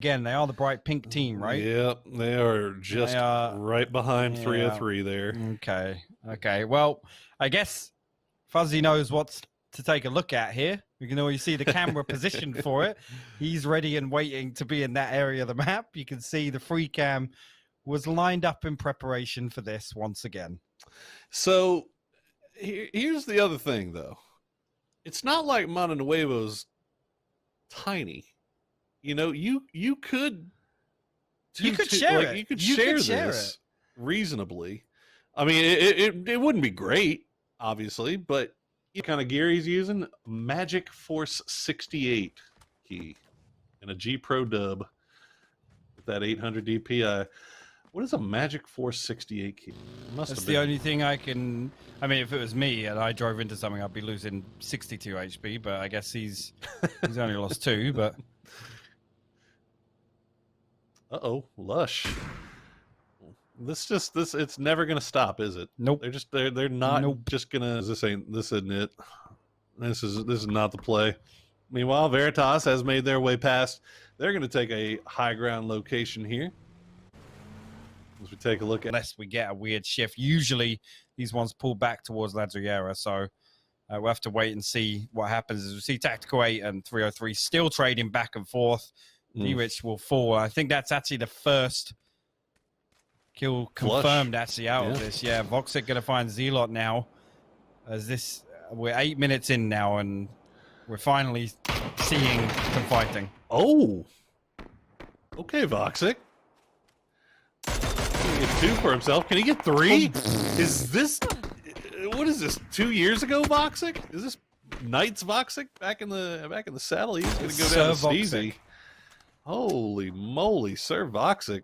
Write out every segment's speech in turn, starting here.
Again, they are the bright pink team, right? Yep, they are just right behind 303 there. Okay. Well, I guess Fuzzy knows what's to take a look at here. You can always see the camera positioned for it. He's ready and waiting to be in that area of the map. You can see the free cam was lined up in preparation for this once again. So here's the other thing, though. It's not like Monte Nuevo's tiny. You know, you could share it. You could share this reasonably. I mean, it wouldn't be great, obviously, but what kind of gear he's using? Magic Force 68 key and a G Pro dub with that 800 DPI. What is a Magic Force 68 key? That's the only thing I can. I mean, if it was me and I drove into something, I'd be losing 62 HP. But I guess he's only lost 2. But Lush. This it's never gonna stop, is it? Nope. They're not just gonna. This isn't it. This is not the play. Meanwhile, Veritas has made their way past. They're gonna take a high ground location here. As we take a look at, unless we get a weird shift, usually these ones pull back towards La Riera, so we'll have to wait and see what happens. As we see Tactical 8 and 303 still trading back and forth. D-Rich will fall. I think that's actually the first kill confirmed actually out of this. Yeah, Voxic going to find Zelot now. As we're 8 minutes in now, and we're finally seeing some fighting. Oh, okay, Voxic. He get 2 for himself. Can he get 3? Is this? What is this? 2 years ago, Voxic? Is this Knights Voxic back in the saddle? He's going to go down to Steezy. Holy moly, Sir Voxic.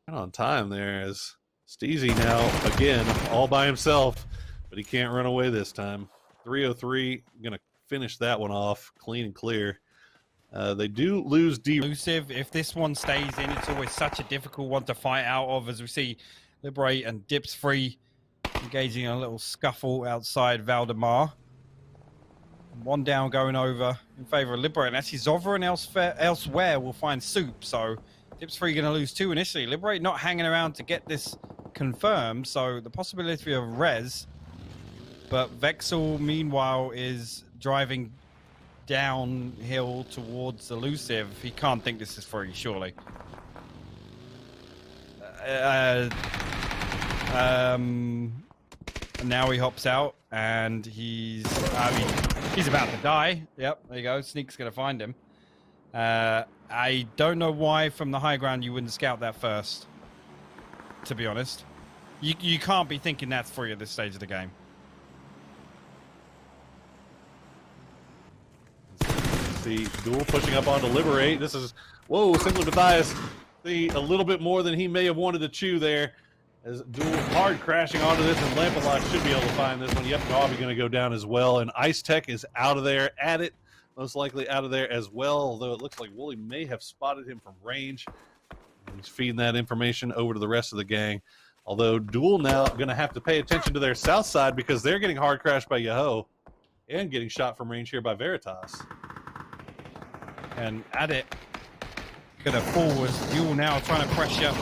Right on time there as Steezy now, again, all by himself, but he can't run away this time. 303, going to finish that one off clean and clear. They do lose Elusive. If this one stays in, it's always such a difficult one to fight out of, as we see Liberate and Dips Free engaging in a little scuffle outside Valdemar. 1 down going over in favor of Liberate. And actually, Zoverin elsewhere will find Soup. So Dips Free going to lose 2 initially. Liberate not hanging around to get this confirmed. So the possibility of res. But Vexel, meanwhile, is driving downhill towards Elusive. He can't think this is free, surely. Now he hops out, and he's about to die. Yep, there you go. Sneak's going to find him. I don't know why from the high ground you wouldn't scout that first, to be honest. You can't be thinking that's free at this stage of the game. The Duel pushing up onto Liberate. This is, whoa, Singular Matthias. A little bit more than he may have wanted to chew there. As Duel hard crashing onto this, and Lampalot should be able to find this one. Yep, Dobby going to go down as well. And Ice Tech is out of there at it. Most likely out of there as well, although it looks like Wooly may have spotted him from range. He's feeding that information over to the rest of the gang. Although Duel now going to have to pay attention to their south side because they're getting hard crashed by Yahoo and getting shot from range here by Veritas. And at it, going to forward. Duel now trying to pressure.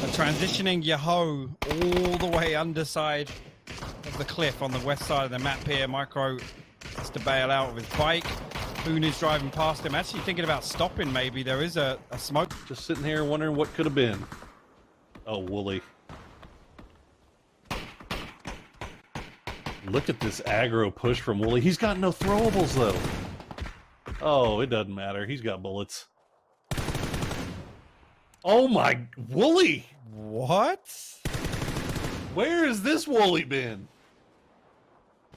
Transitioning Yahoo all the way underside of the cliff on the west side of the map here. Micro has to bail out of his bike. Boone is driving past him. Actually thinking about stopping maybe. There is a smoke. Just sitting here wondering what could have been. Oh, Wooly. Look at this aggro push from Wooly. He's got no throwables, though. Oh, it doesn't matter. He's got bullets. Oh, my... Wooly! What? Where has this Wooly been?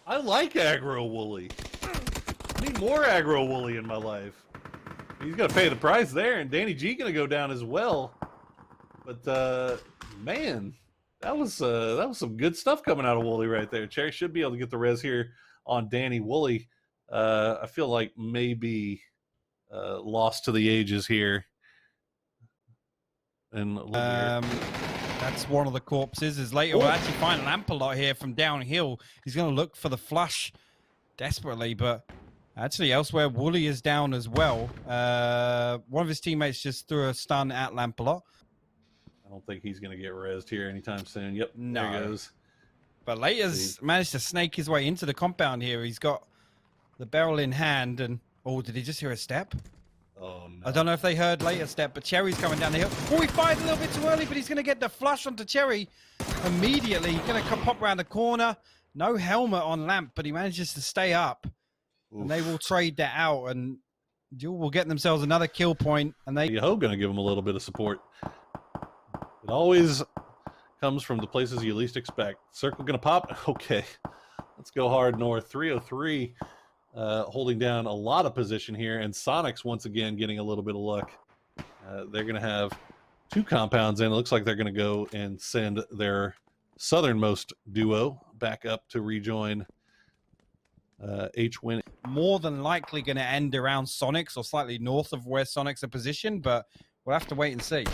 I like aggro Wooly. I need more aggro Wooly in my life. He's going to pay the price there, and Danny G going to go down as well. But, man, that was some good stuff coming out of Wooly right there. Cherry should be able to get the res here on Danny Wooly. I feel like maybe lost to the ages here. And that's one of the corpses. Is later we'll actually find Lampalot here from downhill. He's going to look for the flush desperately, but Actually, elsewhere, Wooly is down as well. One of his teammates just threw a stun at Lampalot. I don't think he's going to get rezzed here anytime soon. Yep, No. there he goes. But Later's managed to snake his way into the compound here. He's got the barrel in hand, and oh, did he just hear a step? Oh, no. I don't know if they heard Later's step, but Cherry's coming down the hill. Oh, he fired a little bit too early, but he's going to get the flush onto Cherry immediately. He's going to pop around the corner. No helmet on Lamp, but he manages to stay up. Oof. And they will trade that out, and Duel will get themselves another kill point. And they Yoho going to give them a little bit of support. It always comes from the places you least expect. Circle going to pop. Okay, let's go hard north. 303 holding down a lot of position here, and Sonic's once again getting a little bit of luck. They're going to have 2 compounds in. It looks like they're going to go and send their southernmost duo back up to rejoin H-Win. More than likely going to end around Sonic's or slightly north of where Sonic's are positioned, but we'll have to wait and see.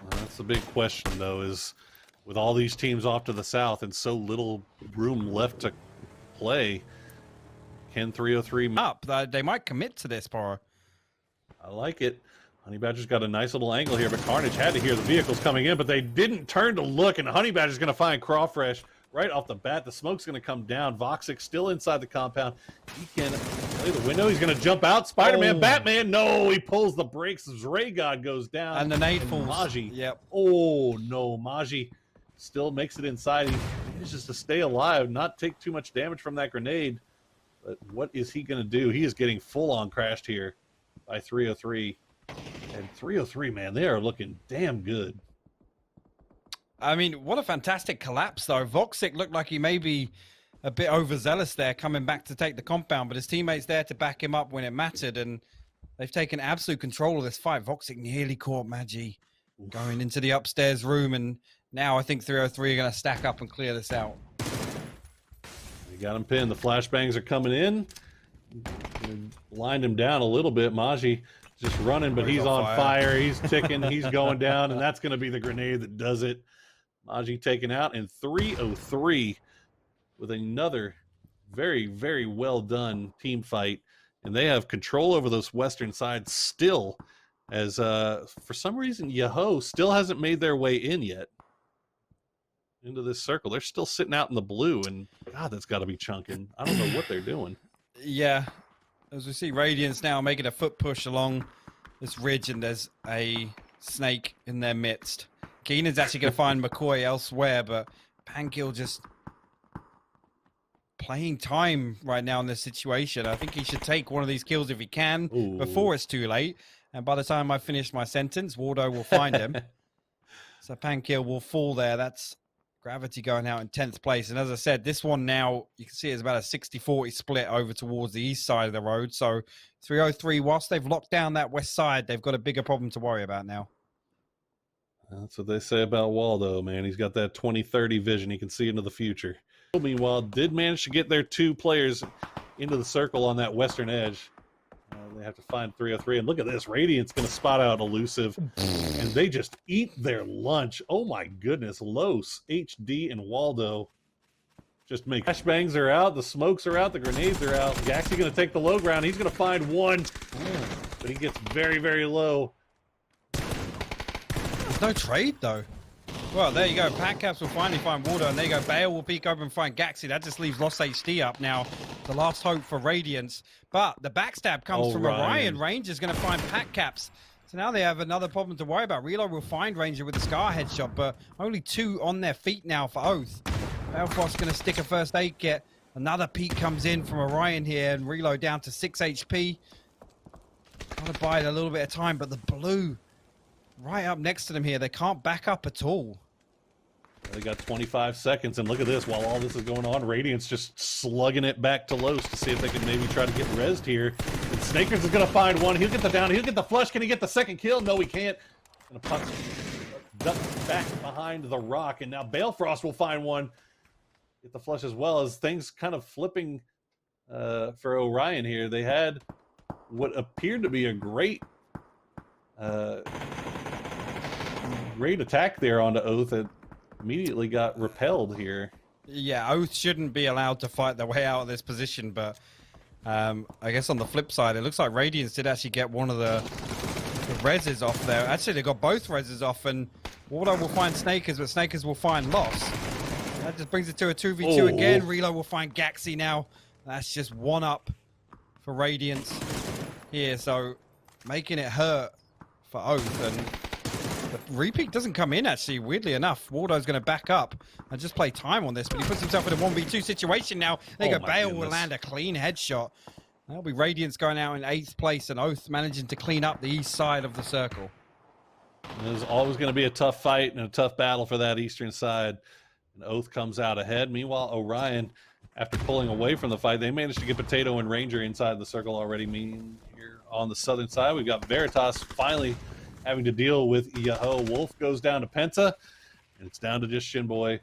That's the big question, though, is with all these teams off to the south and so little room left to play, can 303 up? They might commit to this, Poro. I like it. Honey Badger's got a nice little angle here, but Carnage had to hear the vehicles coming in, but they didn't turn to look, and Honey Badger's going to find Crawfresh right off the bat. The smoke's going to come down. Voxic still inside the compound. He can play the window. He's going to jump out. Spider-Man, Batman. No, he pulls the brakes as Ray God goes down. And the nade falls. Maji. Yep. Oh, no. Maji still makes it inside. He manages to stay alive, not take too much damage from that grenade. But what is he going to do? He is getting full-on crashed here by 303. And 303, man, they are looking damn good. I mean, what a fantastic collapse, though. Voxic looked like he may be a bit overzealous there, coming back to take the compound, but his teammates there to back him up when it mattered, and they've taken absolute control of this fight. Voxic nearly caught Magi going into the upstairs room, and now I think 303 are going to stack up and clear this out. They got him pinned. The flashbangs are coming in. Lined him down a little bit. Magi just running, but he's on fire. He's ticking. He's going down, and that's going to be the grenade that does it. Magi taken out, and 303 with another very, very well done team fight. And they have control over those western sides still, as for some reason Yoho still hasn't made their way in yet into this circle. They're still sitting out in the blue, and God, that's got to be chunking. I don't know what they're doing. Yeah. As we see Radiance now making a foot push along this ridge, and there's a snake in their midst. Keenan's actually going to find McCoy elsewhere, but Pankill just playing time right now in this situation. I think he should take one of these kills if he can before it's too late. And by the time I finish my sentence, Waldo will find him. So Pankill will fall there. That's Gravity going out in 10th place. And as I said, this one now, you can see it's about a 60-40 split over towards the east side of the road. So 303, whilst they've locked down that west side, they've got a bigger problem to worry about now. That's what they say about Waldo, man. He's got that 2030 vision. He can see into the future. Meanwhile, did manage to get their 2 players into the circle on that western edge. They have to find 303. And look at this. Radiant's going to spot out Elusive. And they just eat their lunch. Oh, my goodness. Los, HD, and Waldo just make flashbangs are out. The smokes are out. The grenades are out. Gaxi going to take the low ground. He's going to find one. But he gets very, very low. There's no trade, though. Well, there you go. Pack Caps will finally find Waldo, and there you go. Bale will peek over and find Gaxi. That just leaves Lost HD up now. The last hope for Radiance. But the backstab comes from Orion. Ranger's going to find Pack Caps. So now they have another problem to worry about. Reload will find Ranger with a Scar headshot, but only 2 on their feet now for Oath. Balefrost's going to stick a first aid kit. Another peek comes in from Orion here, and Reload down to 6 HP. Trying to buy it a little bit of time, but the blue right up next to them here, they can't back up at all. They got 25 seconds, and look at this. While all this is going on, Radiant's just slugging it back to Los to see if they can maybe try to get rezzed here. And Snakers is going to find one. He'll get the down. He'll get the flush. Can he get the second kill? No, he can't. Going to puck back behind the rock, and now Balefrost will find one. Get the flush as well, as things kind of flipping for Orion here. They had what appeared to be a great attack there onto Oath. It immediately got repelled here. Yeah, Oath shouldn't be allowed to fight their way out of this position, but I guess on the flip side, it looks like Radiance did actually get one of the reses off there. Actually, they got both reses off, and Wardo will find Snakers, but Snakers will find Loss. That just brings it to a 2v2 again. Relo will find Gaxi now. That's just one up for Radiance here, so making it hurt for Oath. And the repeat doesn't come in, actually, weirdly enough. Wardo's going to back up and just play time on this, but he puts himself in a 1v2 situation now. There you go. Bale will land a clean headshot. That'll be Radiance going out in 8th place, and Oath managing to clean up the east side of the circle. There's always going to be a tough fight and a tough battle for that eastern side. And Oath comes out ahead. Meanwhile, Orion, after pulling away from the fight, they managed to get Potato and Ranger inside the circle already. Here on the southern side, we've got Veritas finally having to deal with Yaho. Wolf goes down to Penta, and it's down to just Shinboy,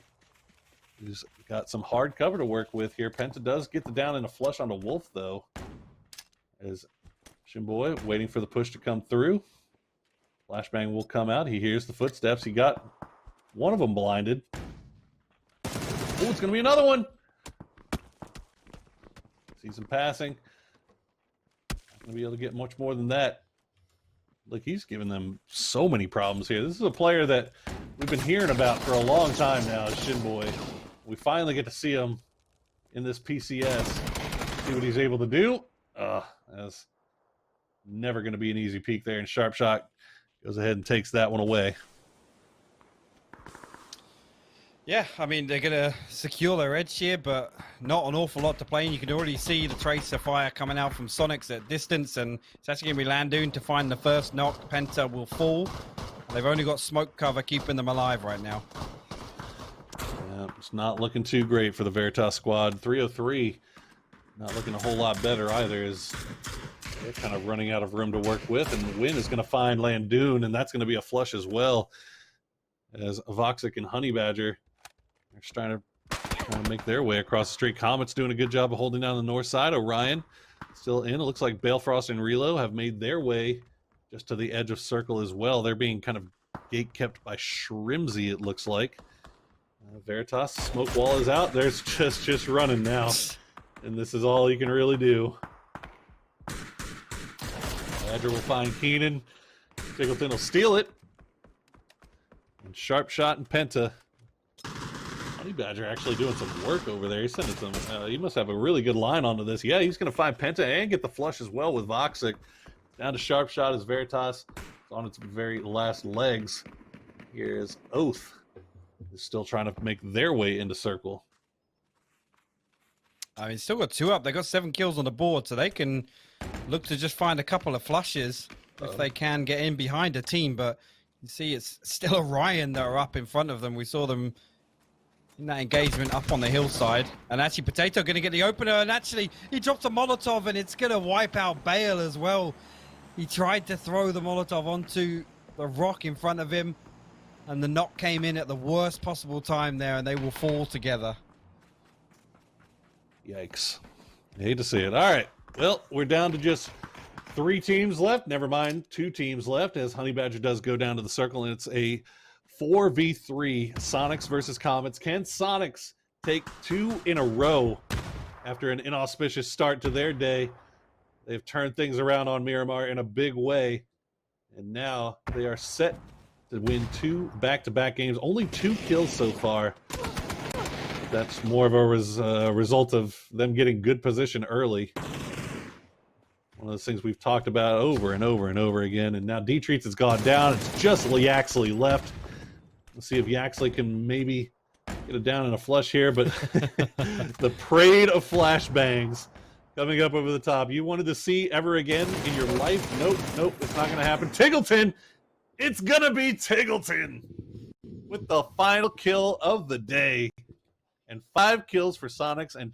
who's got some hard cover to work with here. Penta does get the down and a flush onto Wolf, though, as Shinboy waiting for the push to come through. Flashbang will come out. He hears the footsteps. He got one of them blinded. Oh, it's going to be another one. Sees him passing. Not going to be able to get much more than that. Look, he's giving them so many problems here. This is a player that we've been hearing about for a long time now, is Shinboy. We finally get to see him in this PCS. See what he's able to do. That's never going to be an easy peek there. And Sharp Shot goes ahead and takes that one away. Yeah, I mean, they're going to secure their edge here, but not an awful lot to play. And you can already see the tracer fire coming out from Sonics at distance, and it's actually going to be Landoon to find the first knock. Penta will fall. They've only got smoke cover keeping them alive right now. Yeah, it's not looking too great for the Veritas squad. 303, not looking a whole lot better either, as they're kind of running out of room to work with. And Win is going to find Landoon, and that's going to be a flush as well, as Voxic and Honey Badger are just trying to make their way across the street. Comet's doing a good job of holding down the north side. Orion still in. It looks like Balefrost and Relo have made their way just to the edge of circle as well. They're being kind of gate kept by Shrimsy, it looks like. Veritas, smoke wall is out. There's just running now. And this is all he can really do. Badger will find Keenan. Tiggleton will steal it. And Sharp Shot and Penta. Honey Badger actually doing some work over there. He's sending some. He must have a really good line onto this. Yeah, he's going to find Penta and get the flush as well with Voxic. Down to Sharp Shot as Veritas is on its very last legs. Here's Oath, who's still trying to make their way into circle. I mean, still got 2 up. They got 7 kills on the board, so they can look to just find a couple of flushes if they can get in behind a team. But you see, it's still Orion that are up in front of them. We saw them in that engagement up on the hillside. And actually, Potato going to get the opener. And actually, he drops a Molotov, and it's going to wipe out Bale as well. He tried to throw the Molotov onto the rock in front of him, and the knock came in at the worst possible time there, and they will fall together. Yikes. I hate to see it. All right. Well, we're down to just 3 teams left. Never mind, 2 teams left, as Honey Badger does go down to the circle, and it's a 4v3 Sonics versus Comets. Can Sonics take 2 in a row after an inauspicious start to their day? They've turned things around on Miramar in a big way, and now they are set to win 2 back-to-back games. Only 2 kills so far. That's more of a result of them getting good position early. One of those things we've talked about over and over and over again. And now D-Treats has gone down. It's just Yaxley left. Let's see if Yaxley can maybe get it down in a flush here. But the parade of flashbangs coming up over the top. You wanted to see ever again in your life? Nope, it's not going to happen. Tiggleton! It's going to be Tiggleton with the final kill of the day. And 5 kills for Sonics and